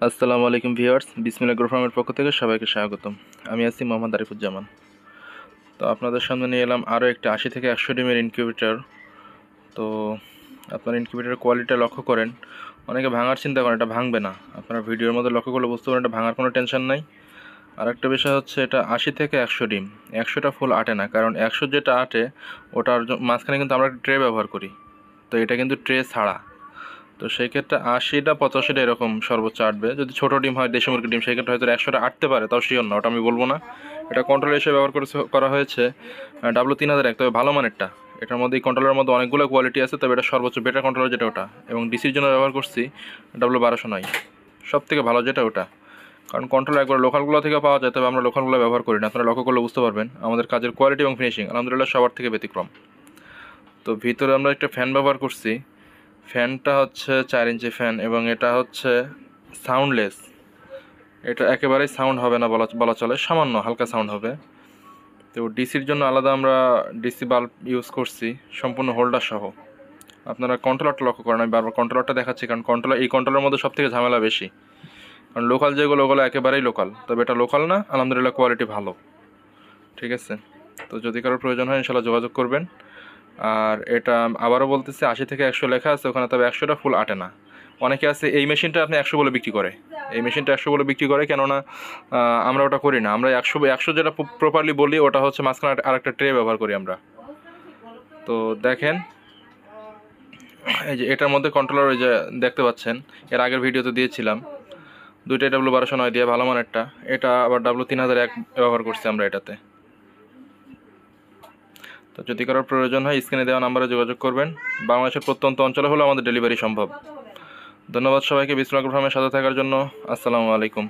আসসালামু আলাইকুম ভিউয়ার্স, বিসমিল্লাহ এগ্রো ফার্মের পক্ষ থেকে সবাইকে স্বাগতম। আমি আছি মোহাম্মদ আরিফুজ্জামান। তো আপনাদের সামনে নিয়ে এলাম আরও একটা 80 থেকে 100 ডিমের ইনকিউবেটর। তো আপনার ইনকিউবেটরের কোয়ালিটিটা লক্ষ্য করেন। অনেকে ভাঙার চিন্তা করেন, এটা ভাঙবে না। আপনারা ভিডিওর মধ্যে লক্ষ্য করলে বুঝতে পারেন এটা ভাঙার কোনো টেনশন নাই। আর একটা বিষয় হচ্ছে এটা 80 থেকে 100 ডিম, 100টা ফুল আটে না, কারণ 100 যেটা আটে ওটার মাঝখানে কিন্তু আমরা একটা ট্রে ব্যবহার করি। তো এটা কিন্তু ট্রে ছাড়া। তো সেই ক্ষেত্রে 80টা 85টা এরকম সর্বোচ্চ আটবে। যদি ছোটো ডিম হয়, দেশি মুরগির ডিম, সেই ক্ষেত্রে হয়তো 100টা আটতে পারে, তাও শিওর না, ওটা আমি বলবো না। এটা কন্ট্রোল হিসেবে ব্যবহার করা হয়েছে W3001, তবে ভালো মানেরটা। এটার মধ্যে এই কন্ট্রোলের মধ্যে অনেকগুলো কোয়ালিটি আছে, তবে এটা সর্বোচ্চ বেটার কন্ট্রোলার যেটা ওটা। এবং ডিসির জন্য ব্যবহার করছি W1209, সব থেকে ভালো যেটা ওটা। কারণ কন্ট্রোল একবার লোকালগুলো থেকে পাওয়া যায়, তবে আমরা লোকালগুলো ব্যবহার করি না। আপনারা লক্ষ্য করলে বুঝতে পারবেন আমাদের কাজের কোয়ালিটি এবং ফিনিশিং আলহামদুলিল্লাহ সবার থেকে ব্যতিক্রম। তো ভিতরে আমরা একটা ফ্যান ব্যবহার করছি। ফ্যানটা হচ্ছে 4 ইঞ্চি ফ্যান, এবং এটা হচ্ছে সাউন্ডলেস। এটা একেবারেই সাউন্ড হবে না বলা চলে, সামান্য হালকা সাউন্ড হবে। তো ডিসির জন্য আলাদা আমরা ডিসি বাল্ব ইউজ করছি, সম্পূর্ণ হোল্ডার সহ। আপনারা কন্ট্রোলারটা লক্ষ্য করেন, আমি বারবার কন্ট্রোলারটা দেখাচ্ছি, কারণ এই কন্ট্রোলারের মধ্যে সবথেকে ঝামেলা বেশি। কারণ লোকাল যেগুলো ওগুলো একেবারেই লোকাল, তবে এটা লোকাল না, আলহামদুলিল্লাহ কোয়ালিটি ভালো। ঠিক আছে, তো যদি কারোর প্রয়োজন হয় ইনশাল্লাহ যোগাযোগ করবেন। আর এটা আবারও বলতেছি, 80 থেকে 100 লেখা আছে ওখানে, তবে 100টা ফুল আটে না। অনেকে আছে এই মেশিনটা আপনি 100 বলে বিক্রি করে, এই মেশিনটা 100 বলে বিক্রি করে, কেননা আমরা ওটা করি না। আমরা 100 যেটা প্রপারলি বলি ওটা হচ্ছে মাঝখানে আরেকটা ট্রে ব্যবহার করি আমরা। তো দেখেন, এই যে এটার মধ্যে কন্ট্রোলার, ওই যে দেখতে পাচ্ছেন, এর আগের ভিডিওতে দিয়েছিলাম, দুইটাই W1209 দিয়ে ভালো মানেরটা। এটা আবার W3001 ব্যবহার করছি আমরা এটাতে। তো যদি কারোর প্রয়োজন হয় স্ক্রিনে দেওয়া নাম্বারে যোগাযোগ করবেন। বাংলাদেশের প্রত্যন্ত অঞ্চলে হলেও আমাদের ডেলিভারি সম্ভব। ধন্যবাদ সবাইকে বিসমিল্লাহ এগ্রো ফার্মের সাথে থাকার জন্য। আসসালামু আলাইকুম।